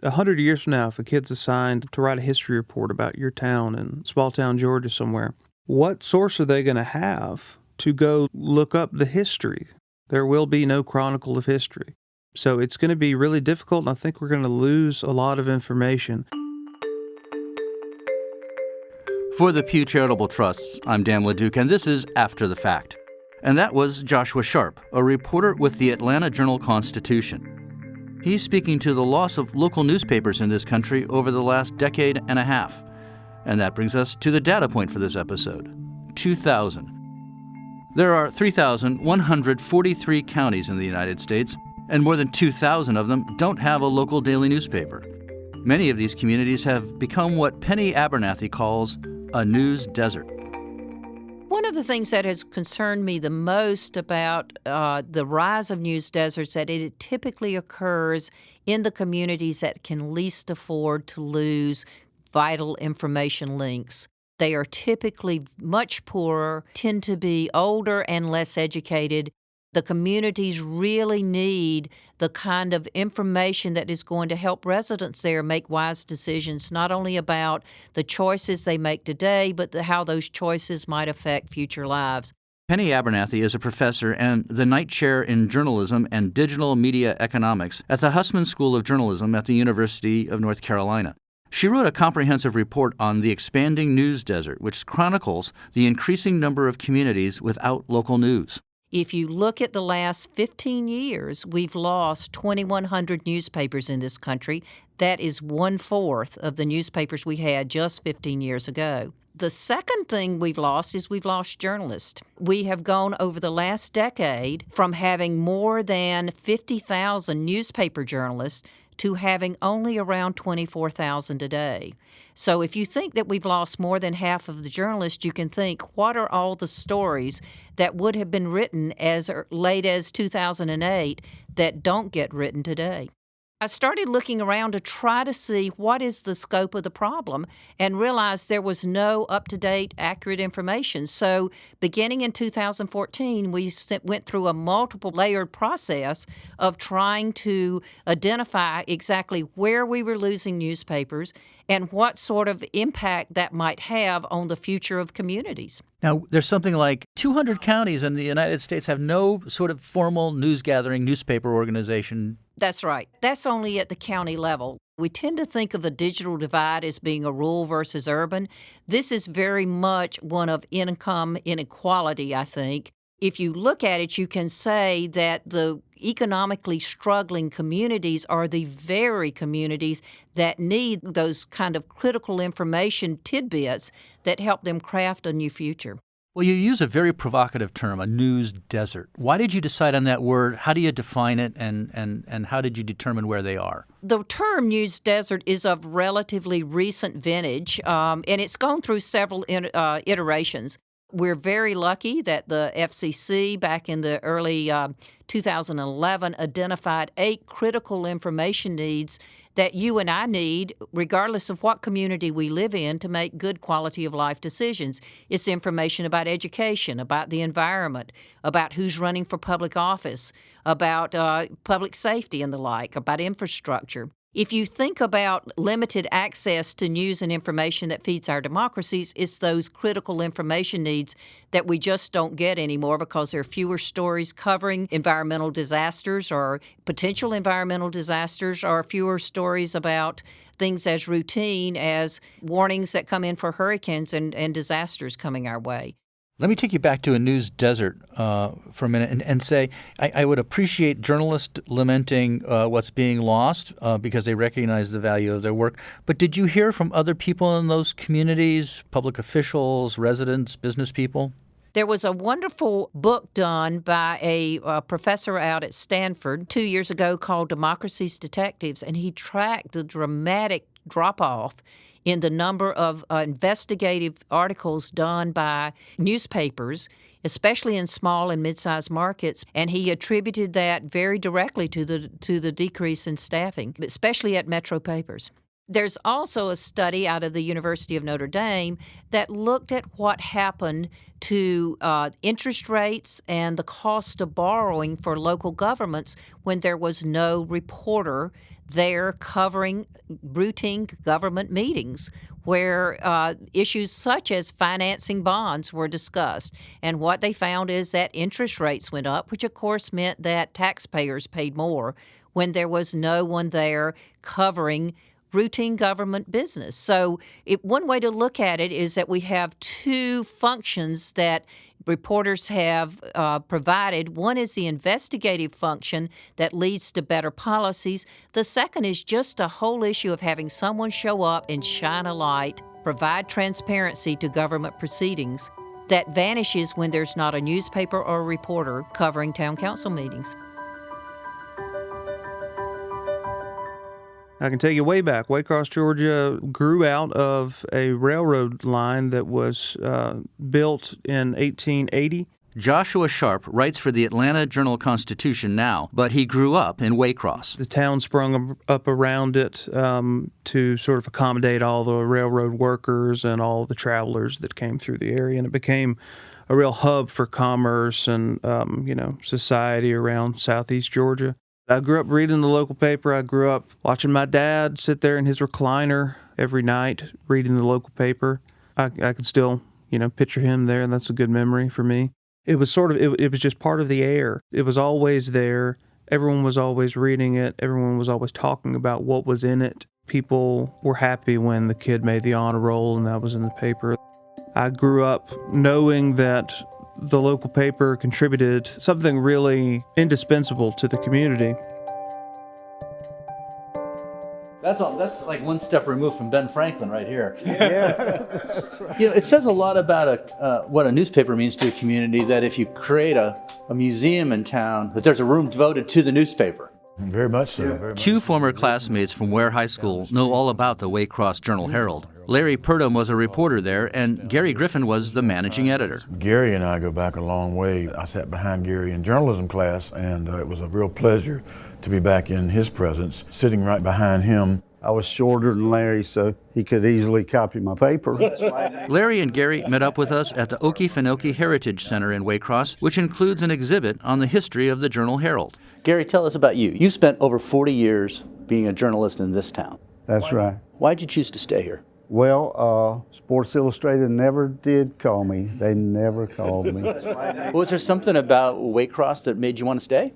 100 years from now, if a kid's assigned to write a history report about your town in small town Georgia somewhere, what source are they going to have to go look up the history? There will be no chronicle of history. So it's going to be really difficult, and I think we're going to lose a lot of information. For the Pew Charitable Trusts, I'm Dan LeDuc, and this is After the Fact. And that was Joshua Sharp, a reporter with the Atlanta Journal-Constitution. He's speaking to the loss of local newspapers in this country over the last decade and a half. And that brings us to the data point for this episode, 2000. There are 3,143 counties in the United States, and more than 2,000 of them don't have a local daily newspaper. Many of these communities have become what Penny Abernathy calls a news desert. One of the things that has concerned me the most about the rise of news deserts that it typically occurs in the communities that can least afford to lose vital information links. They are typically much poorer, tend to be older and less educated. The communities really need the kind of information that is going to help residents there make wise decisions, not only about the choices they make today, but how those choices might affect future lives. Penny Abernathy is a professor and the Knight Chair in Journalism and Digital Media Economics at the Hussman School of Journalism at the University of North Carolina. She wrote a comprehensive report on the expanding news desert, which chronicles the increasing number of communities without local news. If you look at the last 15 years, we've lost 2,100 newspapers in this country. That is 1/4 of the newspapers we had just 15 years ago. The second thing we've lost is we've lost journalists. We have gone over the last decade from having more than 50,000 newspaper journalists to having only around 24,000 today. So if you think that we've lost more than half of the journalists, you can think, what are all the stories that would have been written as late as 2008 that don't get written today? I started looking around to try to see what is the scope of the problem and realized there was no up-to-date, accurate information. So beginning in 2014, we went through a multiple layered process of trying to identify exactly where we were losing newspapers and what sort of impact that might have on the future of communities. Now, there's something like 200 counties in the United States have no sort of formal news-gathering newspaper organization. That's right. That's only at the county level. We tend to think of the digital divide as being a rural versus urban. This is very much one of income inequality, I think. If you look at it, you can say that the economically struggling communities are the very communities that need those kind of critical information tidbits that help them craft a new future. Well, you use a very provocative term, a news desert. Why did you decide on that word? How do you define it, and how did you determine where they are? The term news desert is of relatively recent vintage, and it's gone through several iterations. We're very lucky that the FCC back in the early 2011 identified 8 critical information needs that you and I need, regardless of what community we live in, to make good quality of life decisions. It's information about education, about the environment, about who's running for public office, about public safety and the like, about infrastructure. If you think about limited access to news and information that feeds our democracies, it's those critical information needs that we just don't get anymore because there are fewer stories covering environmental disasters or potential environmental disasters, or fewer stories about things as routine as warnings that come in for hurricanes and disasters coming our way. Let me take you back to a news desert for a minute and say I would appreciate journalists lamenting what's being lost because they recognize the value of their work. But did you hear from other people in those communities, public officials, residents, business people? There was a wonderful book done by a professor out at Stanford 2 years ago called Democracy's Detectives, and he tracked the dramatic drop-off in the number of investigative articles done by newspapers, especially in small and mid-sized markets, and he attributed that very directly to the decrease in staffing, especially at metro papers. There's also a study out of the University of Notre Dame that looked at what happened to interest rates and the cost of borrowing for local governments when there was no reporter there covering routine government meetings where issues such as financing bonds were discussed. And what they found is that interest rates went up, which of course meant that taxpayers paid more when there was no one there covering routine government business. So one way to look at it is that we have two functions that reporters have provided. One is the investigative function that leads to better policies. The second is just a whole issue of having someone show up and shine a light, provide transparency to government proceedings that vanishes when there's not a newspaper or a reporter covering town council meetings. I can take you way back. Waycross, Georgia grew out of a railroad line that was built in 1880. Joshua Sharp writes for the Atlanta Journal-Constitution now, but he grew up in Waycross. The town sprung up around it to sort of accommodate all the railroad workers and all the travelers that came through the area, and it became a real hub for commerce and society around southeast Georgia. I grew up reading the local paper. I grew up watching my dad sit there in his recliner every night reading the local paper. I can still, picture him there, and that's a good memory for me. It was it was just part of the air. It was always there. Everyone was always reading it. Everyone was always talking about what was in it. People were happy when the kid made the honor roll and that was in the paper. I grew up knowing that the local paper contributed something really indispensable to the community. That's like one step removed from Ben Franklin right here. Yeah. It says a lot about what a newspaper means to a community, that if you create a museum in town, that there's a room devoted to the newspaper. Very much so. Very much. Two former classmates from Ware High School know all about the Waycross Journal-Herald. Larry Purdom was a reporter there, and Gary Griffin was the managing editor. Gary and I go back a long way. I sat behind Gary in journalism class, and it was a real pleasure to be back in his presence, sitting right behind him. I was shorter than Larry, so he could easily copy my paper. Larry and Gary met up with us at the Okefenokee Heritage Center in Waycross, which includes an exhibit on the history of the Journal-Herald. Gary, tell us about you. You spent over 40 years being a journalist in this town. That's right. Why did you choose to stay here? Well, Sports Illustrated never did call me. They never called me. Was there something about Waycross that made you want to stay?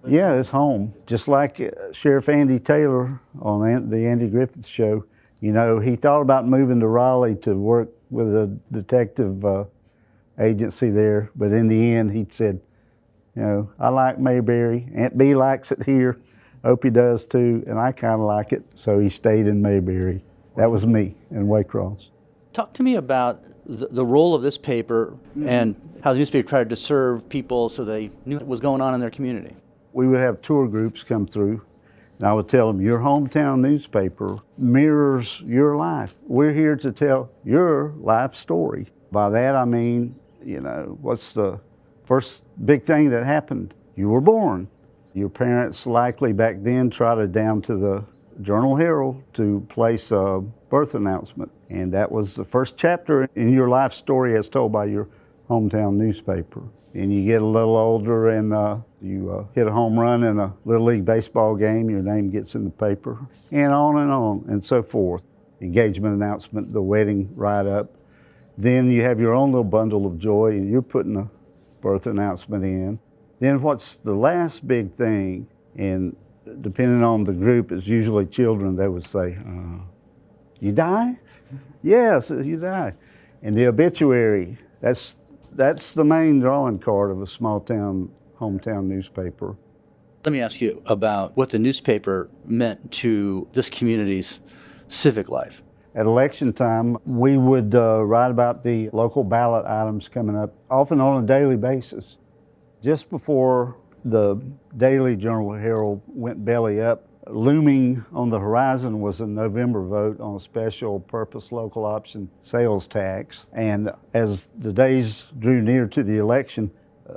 Yeah, it's home. Just like Sheriff Andy Taylor on the Andy Griffith Show. He thought about moving to Raleigh to work with a detective agency there, but in the end he said, I like Mayberry. Aunt Bee likes it here. Opie does too, and I kind of like it. So he stayed in Mayberry. That was me in Waycross. Talk to me about the role of this paper and how the newspaper tried to serve people so they knew what was going on in their community. We would have tour groups come through, and I would tell them, your hometown newspaper mirrors your life. We're here to tell your life story. By that I mean, what's the first big thing that happened? You were born. Your parents likely back then trotted down to the Journal-Herald to place a birth announcement. And that was the first chapter in your life story as told by your hometown newspaper. And you get a little older and you hit a home run in a Little League baseball game, your name gets in the paper, and on and so forth. Engagement announcement, the wedding write-up. Then you have your own little bundle of joy and you're putting a birth announcement in. Then what's the last big thing, and depending on the group, it's usually children, they would say, you die? Yes, you die. And the obituary, that's the main drawing card of a small town, hometown newspaper. Let me ask you about what the newspaper meant to this community's civic life. At election time, we would write about the local ballot items coming up, often on a daily basis. Just before the daily Journal-Herald went belly up, looming on the horizon was a November vote on a special purpose local option sales tax. And as the days drew near to the election,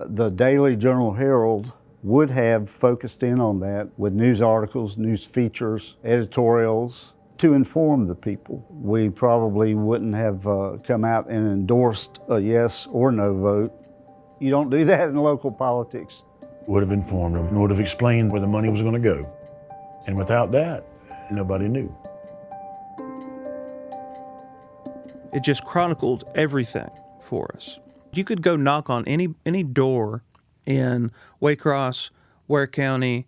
the daily Journal-Herald would have focused in on that with news articles, news features, editorials to inform the people. We probably wouldn't have come out and endorsed a yes or no vote. You don't do that in local politics. Would have informed them, would have explained where the money was going to go. And without that, nobody knew. It just chronicled everything for us. You could go knock on any door in Waycross, Ware County,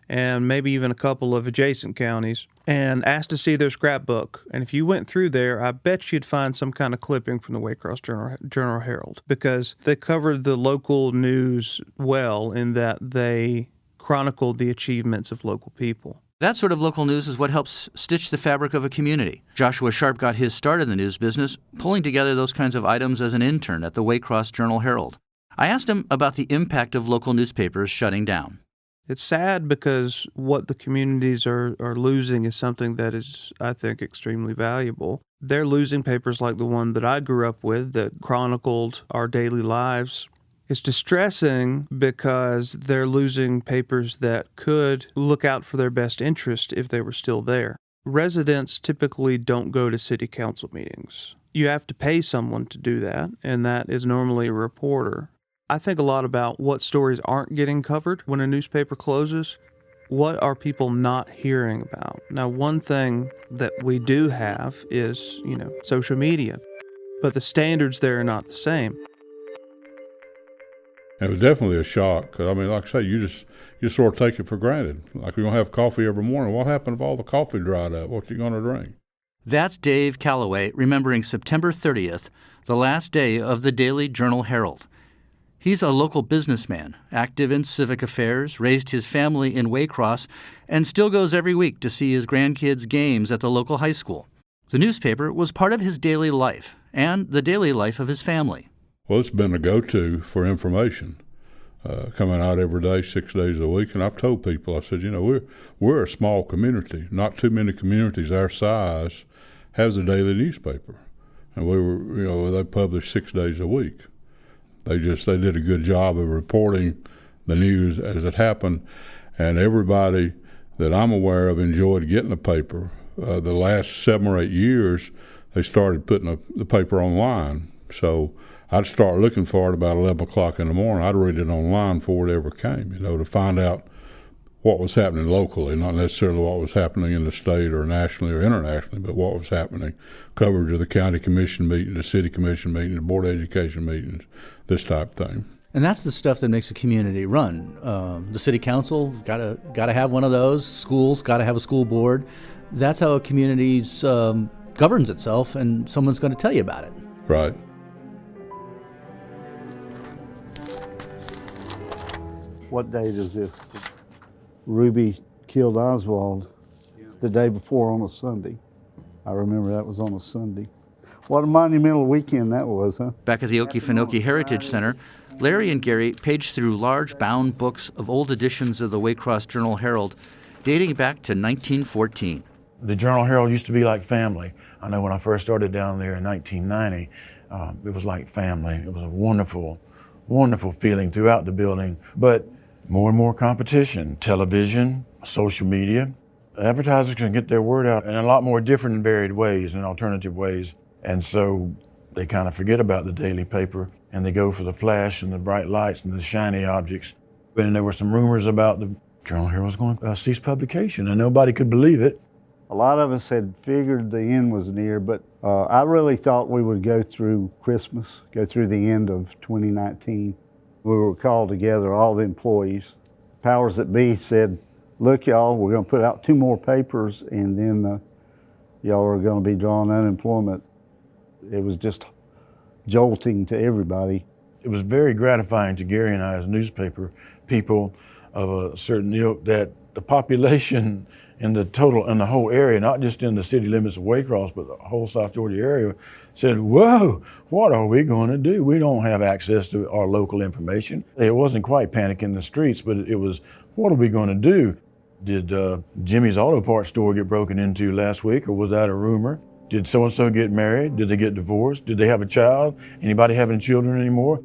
and maybe even a couple of adjacent counties, and ask to see their scrapbook. And if you went through there, I bet you'd find some kind of clipping from the Waycross Journal-Herald, because they covered the local news well in that they chronicled the achievements of local people. That sort of local news is what helps stitch the fabric of a community. Joshua Sharp got his start in the news business pulling together those kinds of items as an intern at the Waycross Journal-Herald. I asked him about the impact of local newspapers shutting down. It's sad because what the communities are losing is something that is, I think, extremely valuable. They're losing papers like the one that I grew up with that chronicled our daily lives. It's distressing because they're losing papers that could look out for their best interest if they were still there. Residents typically don't go to city council meetings. You have to pay someone to do that, and that is normally a reporter. I think a lot about what stories aren't getting covered when a newspaper closes. What are people not hearing about? Now, one thing that we do have is, social media, but the standards there are not the same. It was definitely a shock. 'Cause, like I say, you just sort of take it for granted. Like, you're going to have coffee every morning. What happened if all the coffee dried up? What you going to drink? That's Dave Calloway remembering September 30th, the last day of the Daily Journal-Herald. He's a local businessman, active in civic affairs, raised his family in Waycross, and still goes every week to see his grandkids' games at the local high school. The newspaper was part of his daily life and the daily life of his family. Well, it's been a go-to for information, coming out every day, 6 days a week. And I've told people, I said, we're a small community. Not too many communities our size has a daily newspaper. And they publish 6 days a week. They did a good job of reporting the news as it happened, and everybody that I'm aware of enjoyed getting the paper. The last 7 or 8 years, they started putting the paper online. So I'd start looking for it about 11 o'clock in the morning. I'd read it online before it ever came, to find out what was happening locally, not necessarily what was happening in the state or nationally or internationally, but what was happening. Coverage of the county commission meeting, the city commission meeting, the board of education meetings, this type of thing. And that's the stuff that makes a community run. The city council gotta have one of those. Schools gotta have a school board. That's how a community governs itself, and someone's going to tell you about it. Right. What date is this? Ruby killed Oswald the day before on a Sunday. I remember that was on a Sunday. What a monumental weekend that was, huh? Back at the Okefenokee Heritage Center, Larry and Gary paged through large bound books of old editions of the Waycross Journal-Herald dating back to 1914. The Journal-Herald used to be like family. I know when I first started down there in 1990, it was like family. It was a wonderful, wonderful feeling throughout the building. But more and more competition, television, social media. Advertisers can get their word out in a lot more different and varied ways and alternative ways. And so they kind of forget about the daily paper and they go for the flash and the bright lights and the shiny objects. And there were some rumors about the Journal-Herald was going to cease publication, and nobody could believe it. A lot of us had figured the end was near, but I really thought we would go through Christmas, go through the end of 2019. We were called together, all the employees. Powers that be said, look, y'all, we're going to put out 2 more papers, and then y'all are going to be drawing unemployment. It was just jolting to everybody. It was very gratifying to Gary and I as newspaper people of a certain ilk that the population in the whole area, not just in the city limits of Waycross, but the whole South Georgia area, said, whoa, what are we going to do? We don't have access to our local information. It wasn't quite panic in the streets, but it was, what are we going to do? Did Jimmy's auto parts store get broken into last week, or was that a rumor? Did so-and-so get married? Did they get divorced? Did they have a child? Anybody having children anymore?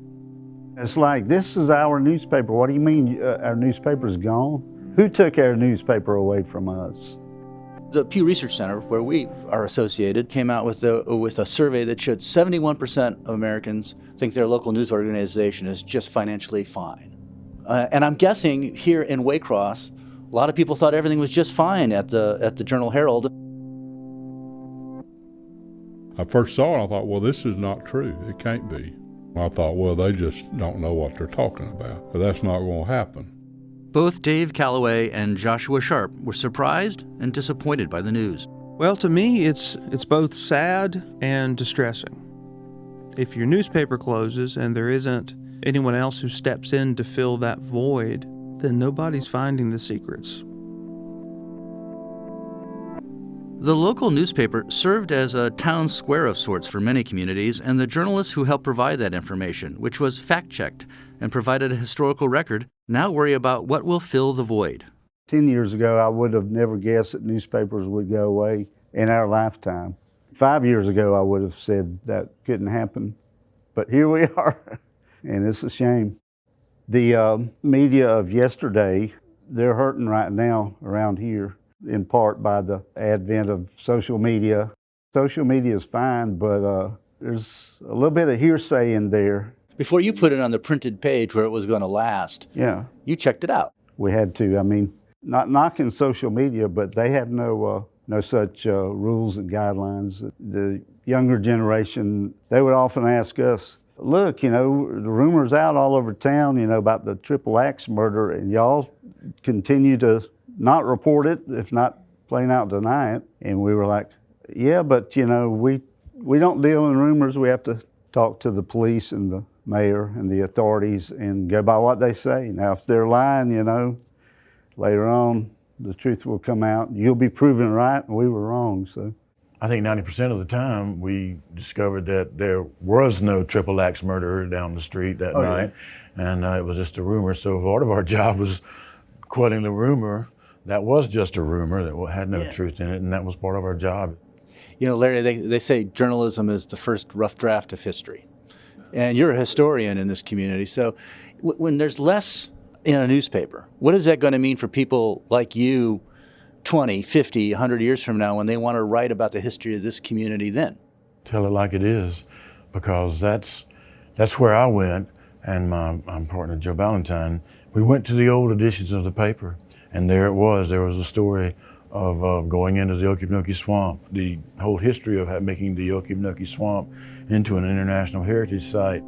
It's like, this is our newspaper. What do you mean our newspaper's gone? Who took our newspaper away from us? The Pew Research Center, where we are associated, came out with a survey that showed 71% of Americans think their local news organization is just financially fine. And I'm guessing here in Waycross, A lot of people thought everything was just fine at the Journal-Herald. I first saw it, I thought, well, this is not true. It can't be. I thought, well, they just don't know what they're talking about. But that's not going to happen. Both Dave Calloway and Joshua Sharp were surprised and disappointed by the news. Well, to me, it's both sad and distressing. If your newspaper closes and there isn't anyone else who steps in to fill that void, then nobody's finding the secrets. The local newspaper served as a town square of sorts for many communities, and the journalists who helped provide that information, which was fact-checked and provided a historical record, now worry about what will fill the void. 10 years ago, I would have never guessed that newspapers would go away in our lifetime. 5 years ago, I would have said that couldn't happen. But here we are, and it's a shame. The media of yesterday, they're hurting right now around here, in part by the advent of social media. Social media is fine, but there's a little bit of hearsay in there. Before you put it on the printed page where it was going to last, Yeah, you checked it out. we had to. I mean, not knocking social media, but they have no such rules and guidelines. The younger generation, they would often ask us, look, the rumor's out all over town, about the triple axe murder, and y'all continue to not report it, if not plain out deny it. And we were like, yeah, but we don't deal in rumors. We have to talk to the police and the mayor and the authorities and go by what they say. Now, if they're lying, later on, the truth will come out. You'll be proven right, and we were wrong. So, I think 90% of the time we discovered that there was no triple axe murderer down the street that night, and it was just a rumor. So part of our job was quelling the rumor that was just a rumor that had no truth in it, and that was part of our job. Larry, they say journalism is the first rough draft of history. And you're a historian in this community, so when there's less in a newspaper, what is that going to mean for people like you 20, 50, 100 years from now when they want to write about the history of this community then? Tell it like it is, because that's where I went, and my partner Joe Ballantyne, we went to the old editions of the paper, and there it was. There was a story of going into the Okefenokee Swamp, the whole history of making the Okefenokee Swamp into an International Heritage Site.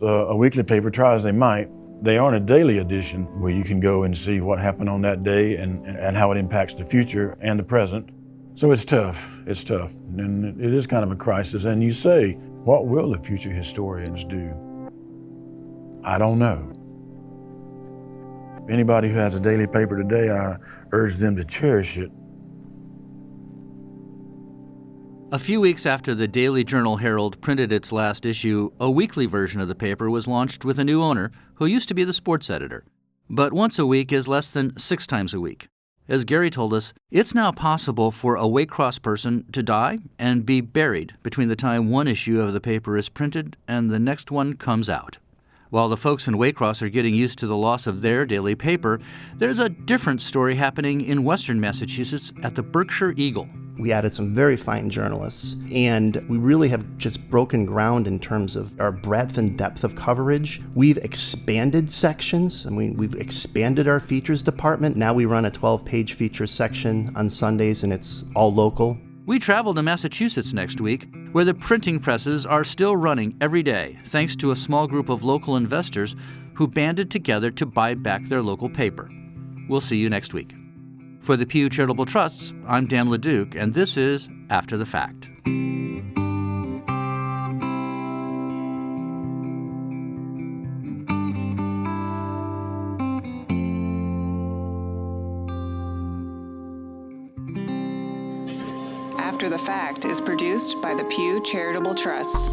A weekly paper, try as they might, they aren't a daily edition where you can go and see what happened on that day and how it impacts the future and the present. So it's tough, and it is kind of a crisis. And you say, what will the future historians do? I don't know. Anybody who has a daily paper today, I urge them to cherish it. A few weeks after the Daily Journal-Herald printed its last issue, a weekly version of the paper was launched with a new owner who used to be the sports editor. But once a week is less than 6 times a week. As Gary told us, it's now possible for a Waycross person to die and be buried between the time one issue of the paper is printed and the next one comes out. While the folks in Waycross are getting used to the loss of their daily paper, there's a different story happening in western Massachusetts at the Berkshire Eagle. We added some very fine journalists, and we really have just broken ground in terms of our breadth and depth of coverage. We've expanded sections. We've expanded our features department. Now we run a 12-page features section on Sundays, and it's all local. We travel to Massachusetts next week, where the printing presses are still running every day, thanks to a small group of local investors who banded together to buy back their local paper. We'll see you next week. For the Pew Charitable Trusts, I'm Dan LeDuc, and this is After the Fact. After the Fact is produced by the Pew Charitable Trusts.